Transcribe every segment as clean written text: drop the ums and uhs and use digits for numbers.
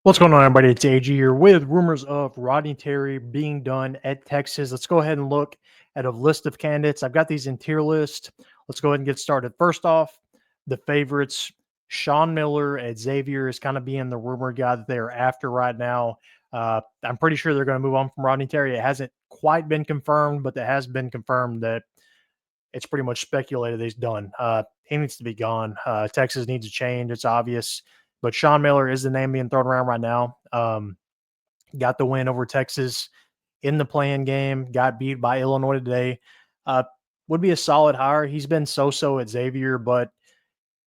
What's going on, everybody? It's AG here with rumors of Rodney Terry being done at Texas. Let's go ahead and look at a list of candidates. I've got these in tier list. Let's go ahead and get started. First off, the favorites. Sean Miller at Xavier is kind of being the rumor guy that they're after right now. I'm pretty sure they're going to move on from Rodney Terry. It hasn't quite been confirmed, but it has been confirmed that it's pretty much speculated he's done. He needs to be gone. Texas needs a change. It's obvious. But Sean Miller is the name being thrown around right now. Got the win over Texas in the play-in game. Got beat by Illinois today. Would be a solid hire. He's been so-so at Xavier, but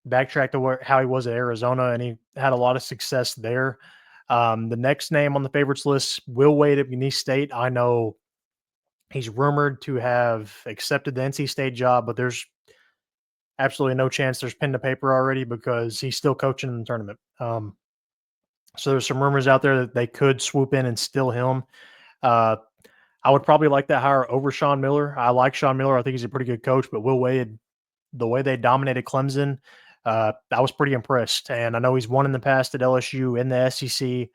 backtrack to how he was at Arizona, and he had a lot of success there. The next name on the favorites list, Wade McNeese State. I know he's rumored to have accepted the NC State job, but there's absolutely no chance there's pen to paper already because he's still coaching in the tournament. So there's some rumors out there that they could swoop in and steal him. I would probably like that hire over Sean Miller. I like Sean Miller. I think he's a pretty good coach, but Will Wade, the way they dominated Clemson, I was pretty impressed. And I know he's won in the past at LSU in the SEC,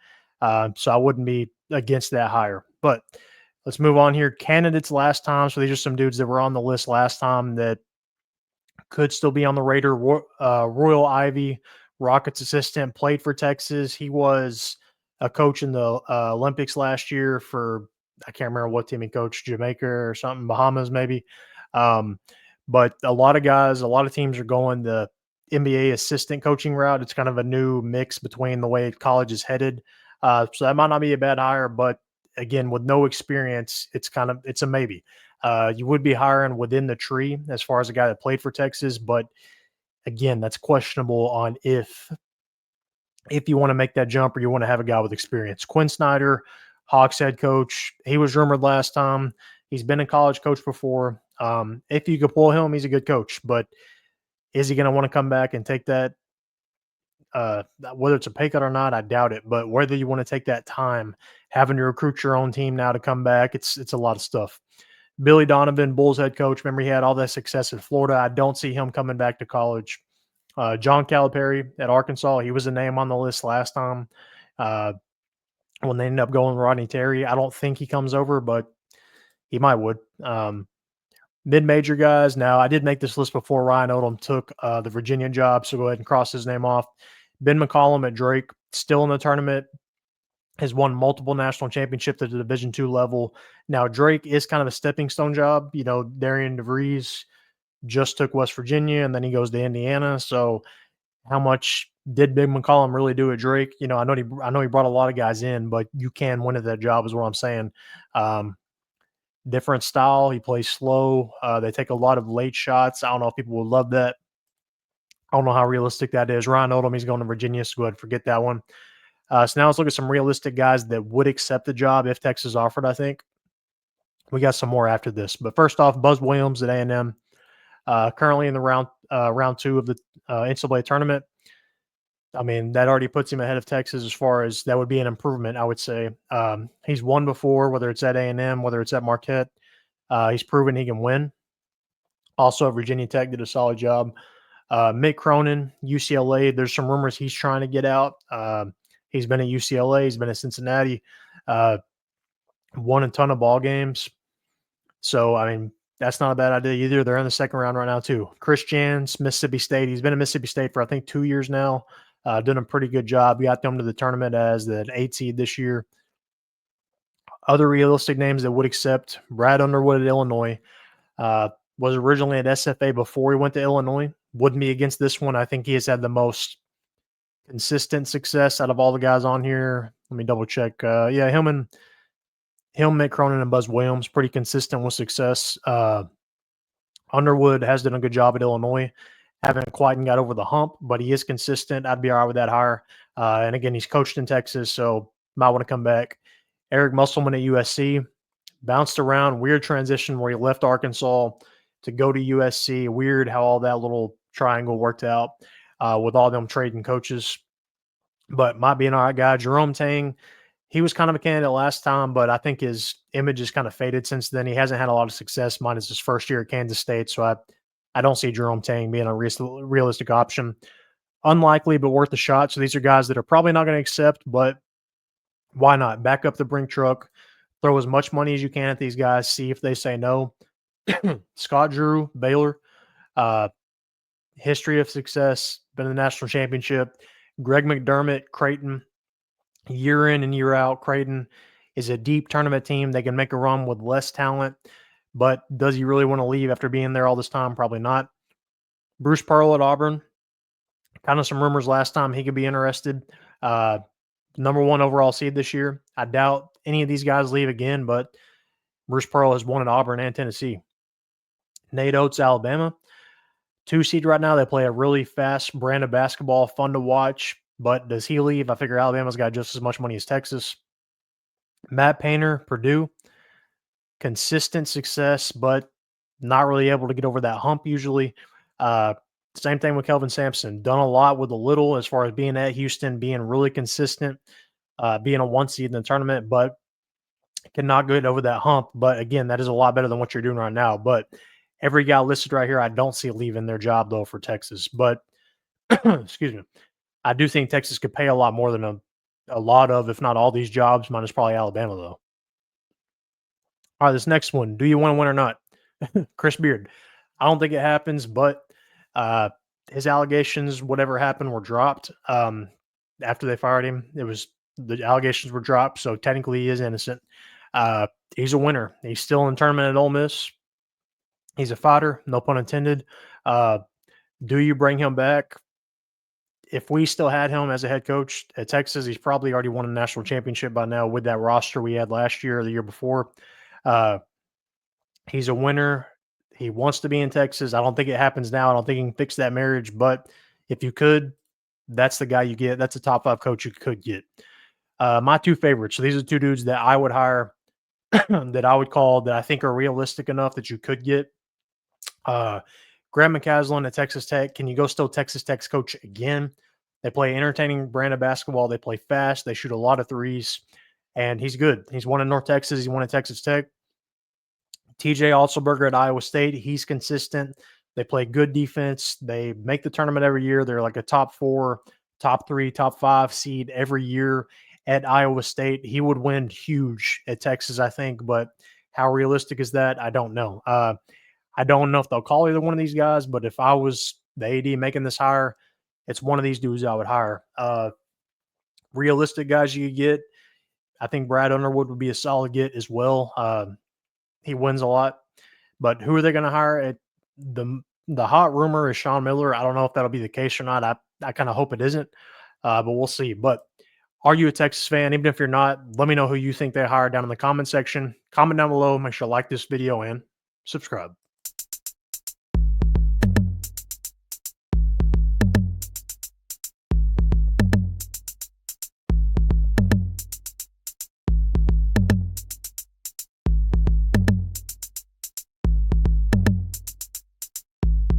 so I wouldn't be against that hire. But let's move on here. Candidates last time. So these are some dudes that were on the list last time that could still be on the radar. Royal Ivey, Rockets assistant, played for Texas. He was a coach in the Olympics last year for, I can't remember what team he coached, Jamaica or something, Bahamas maybe. But a lot of guys, a lot of teams are going the NBA assistant coaching route. It's kind of a new mix between the way college is headed. So that might not be a bad hire, but again, with no experience, it's a maybe. You would be hiring within the tree as far as a guy that played for Texas, but again, that's questionable on if you want to make that jump or you want to have a guy with experience. Quin Snyder, Hawks head coach, he was rumored last time. He's been a college coach before. If you could pull him, he's a good coach, but is he going to want to come back and take that? Whether it's a pay cut or not, I doubt it. But whether you want to take that time, having to recruit your own team now to come back, it's a lot of stuff. Billy Donovan, Bulls head coach. Remember, he had all that success in Florida. I don't see him coming back to college. John Calipari at Arkansas, he was a name on the list last time. When they ended up going Rodney Terry, I don't think he comes over, but he might would. Mid-major guys. Now, I did make this list before Ryan Odom took the Virginia job, so go ahead and cross his name off. Ben McCollum at Drake, still in the tournament, has won multiple national championships at the Division II level. Now, Drake is kind of a stepping stone job. You know, Darian DeVries just took West Virginia, and then he goes to Indiana. So how much did Big McCollum really do at Drake? You know, I know he brought a lot of guys in, but you can win at that job is what I'm saying. Different style. He plays slow. They take a lot of late shots. I don't know if people would love that. I don't know how realistic that is. Ryan Odom, he's going to Virginia, so go ahead and forget that one. So now let's look at some realistic guys that would accept the job if Texas offered, I think. We got some more after this. But first off, Buzz Williams at A&M, currently in the round two of the NCAA tournament. I mean, that already puts him ahead of Texas as far as that would be an improvement, I would say. He's won before, whether it's at A&M, whether it's at Marquette. He's proven he can win. Also, Virginia Tech did a solid job. Mick Cronin, UCLA, there's some rumors he's trying to get out. He's been at UCLA. He's been at Cincinnati. Won a ton of ball games. So, I mean, that's not a bad idea either. They're in the second round right now, too. Chris Jans, Mississippi State. He's been at Mississippi State for, I think, 2 years now. Done a pretty good job. Got them to the tournament as the 8 seed this year. Other realistic names that would accept, Brad Underwood at Illinois. Was originally at SFA before he went to Illinois. Wouldn't be against this one. I think he has had the most consistent success out of all the guys on here. Let me double check. Yeah, him, Mick Cronin, and Buzz Williams, pretty consistent with success. Underwood has done a good job at Illinois. Haven't quite got over the hump, but he is consistent. I'd be all right with that hire. And again, he's coached in Texas, so might want to come back. Eric Musselman at USC, bounced around. Weird transition where he left Arkansas to go to USC. Weird how all that little triangle worked out with all them trading coaches. But might be an all right guy. Jerome Tang, he was kind of a candidate last time, but I think his image has kind of faded since then. He hasn't had a lot of success, minus his first year at Kansas State. So I don't see Jerome Tang being a realistic option. Unlikely, but worth a shot. So these are guys that are probably not going to accept, but Why not? Back up the brink truck, throw as much money as you can at these guys, see if they say no. Scott Drew, Baylor, uh, history of success, been in the national championship. Greg McDermott, Creighton, year in and year out. Creighton is a deep tournament team. They can make a run with less talent, but does he really want to leave after being there all this time? Probably not. Bruce Pearl at Auburn, kind of some rumors last time he could be interested. Number 1 overall seed this year. I doubt any of these guys leave again, but Bruce Pearl has won at Auburn and Tennessee. Nate Oats, Alabama, 2 seed right now. They play a really fast brand of basketball, fun to watch. But does he leave? I figure Alabama's got just as much money as Texas. Matt Painter, Purdue, consistent success, but not really able to get over that hump usually. Same thing with Kelvin Sampson. Done a lot with a little as far as being at Houston, being really consistent, being a 1 seed in the tournament, but cannot get over that hump. But again, that is a lot better than what you're doing right now. But every guy listed right here, I don't see leaving their job though for Texas. But excuse me, I do think Texas could pay a lot more than a lot of, if not all these jobs, minus probably Alabama though. All right, this next one. Do you want to win or not? Chris Beard. I don't think it happens, but his allegations, whatever happened, were dropped after they fired him. The allegations were dropped, so technically he is innocent. He's a winner. He's still in tournament at Ole Miss. He's a fighter, no pun intended. Do you bring him back? If we still had him as a head coach at Texas, he's probably already won a national championship by now with that roster we had last year or the year before. He's a winner. He wants to be in Texas. I don't think it happens now. I don't think he can fix that marriage. But if you could, that's the guy you get. That's a top 5 coach you could get. My 2 favorites. So these are 2 dudes that I would hire, that I would call, that I think are realistic enough that you could get. Graham McCasland at Texas Tech. Can you go still Texas Tech's coach again? They play an entertaining brand of basketball. They play fast. They shoot a lot of threes. And he's good. He's won in North Texas. He won at Texas Tech. TJ Otzelberger at Iowa State. He's consistent. They play good defense. They make the tournament every year. They're like a top 4, top 3, top 5 seed every year at Iowa State. He would win huge at Texas, I think. But how realistic is that? I don't know. I don't know if they'll call either one of these guys, but if I was the AD making this hire, it's one of these dudes I would hire. Realistic guys you could get, I think Brad Underwood would be a solid get as well. He wins a lot. But who are they going to hire? The hot rumor is Sean Miller. I don't know if that'll be the case or not. I kind of hope it isn't, but we'll see. But are you a Texas fan? Even if you're not, let me know who you think they hire down in the comment section. Comment down below. Make sure to like this video and subscribe.